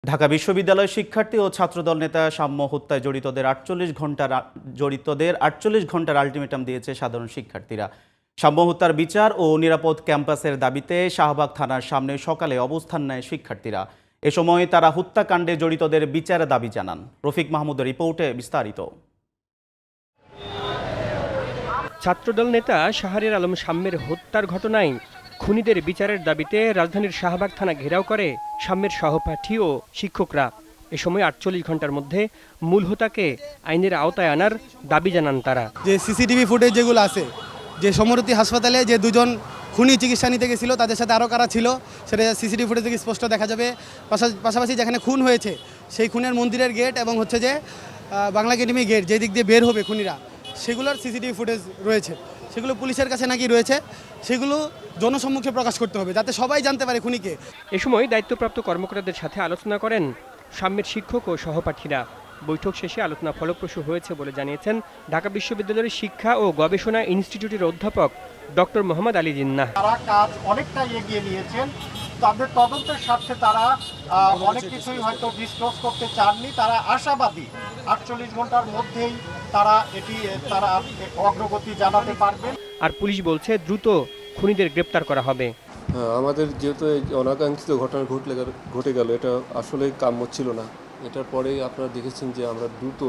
ঢাকা বিশ্ববিদ্যালয়ের শিক্ষার্থী ও ছাত্রদল নেতা সাম্য হত্যায় জড়িতদের 48 ঘন্টার আলটিমেটাম দিয়েছে সাধারণ শিক্ষার্থীরা। সাম্য হত্যার বিচার ও নিরাপদ ক্যাম্পাসের দাবিতে শাহবাগ থানার সামনে সকালে অবস্থান নেয় শিক্ষার্থীরা। এ সময় তারা হত্যাকাণ্ডে জড়িতদের বিচারের দাবি জানান। রফিক মাহমুদের রিপোর্টে বিস্তারিত। ছাত্রদল নেতা শাহরিয়ার আলম সাম্যের হত্যার ঘটনায় খুনিদের বিচারের দাবিতে রাজধানীর শাহবাগ থানা ঘেরাও করে সাম্যের সহপাঠী ও শিক্ষকরা। এ সময় 48 ঘন্টার মধ্যে মূল হোতাকে আইনের আওতায় আনার দাবি জানান তারা। যে সিসিটিভি ফুটেজ যেগুলো আছে, যে সমরতি হাসপাতালে যে দুজন খুনি চিকিৎসা নিতে গেছিল তাদের সাথে আরও কারা ছিল সেটা সিসিটিভি ফুটেজ থেকে স্পষ্ট দেখা যাবে। পাশাপাশি যেখানে খুন হয়েছে সেই খুনের মন্দিরের গেট এবং হচ্ছে যে বাংলা একাডেমি গেট যে দিক দিয়ে বের হবে খুনিরা, সেগুলোর সিসিটিভি ফুটেজ রয়েছে। সেগুলো পুলিশের কাছে নাকি রয়েছে, সেগুলো জনসম্মুখে প্রকাশ করতে হবে যাতে সবাই জানতে পারে খুনিকে। এ সময় দায়িত্বপ্রাপ্ত কর্মকর্তাদের সাথে আলোচনা করেন সাম্যের শিক্ষক ও সহপাঠীরা। বৈঠক শেষে আলোচনা ফলপ্রসূ হয়েছে বলে জানিয়েছেন ঢাকা বিশ্ববিদ্যালয়ের শিক্ষা ও গবেষণা ইনস্টিটিউটের অধ্যাপক ডক্টর মোহাম্মদ আলী জিন্নাহ। তারা কাজ অনেকটা এগিয়ে নিয়েছেন, তাদের তদন্তের স্বার্থে তারা অনেক কিছুই হয়তো ডিসক্লোজ করতে চাননি। তারা আশাবাদী 48 ঘন্টার মধ্যেই তারা অগ্রগতি জানাতে পারবেন। আর পুলিশ বলছে দ্রুত খুনিদের গ্রেপ্তার করা হবে। আমাদের যেহেতু অনাকাঙ্ক্ষিত ঘটনা ঘটে গেল, এটা আসলে কাম্য ছিল না। এটার পরেই আপনারা দেখেছেন যে আমরা দ্রুত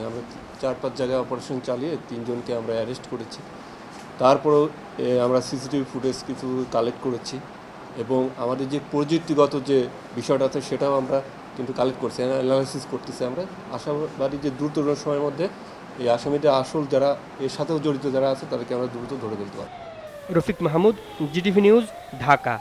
আমরা 4-5 জায়গায় অপারেশন চালিয়ে 3 জনকে আমরা অ্যারেস্ট করেছি। তারপরেও আমরা সিসিটিভি ফুটেজ কিছু কালেক্ট করেছি এবং আমাদের যে প্রযুক্তিগত যে বিষয়টা আছে সেটাও আমরা কিন্তু কালেক্ট করছি, অ্যানালাইসিস করতেছি। আমরা আশাবাদী যে দ্রুত সময়ের মধ্যে এই আসামিদের আসল যারা এর সাথেও জড়িত যারা আছে তাদেরকে আমরা দ্রুত ধরে ফেলতে পারব। Rafiq Mahmud, GTV news, Dhaka.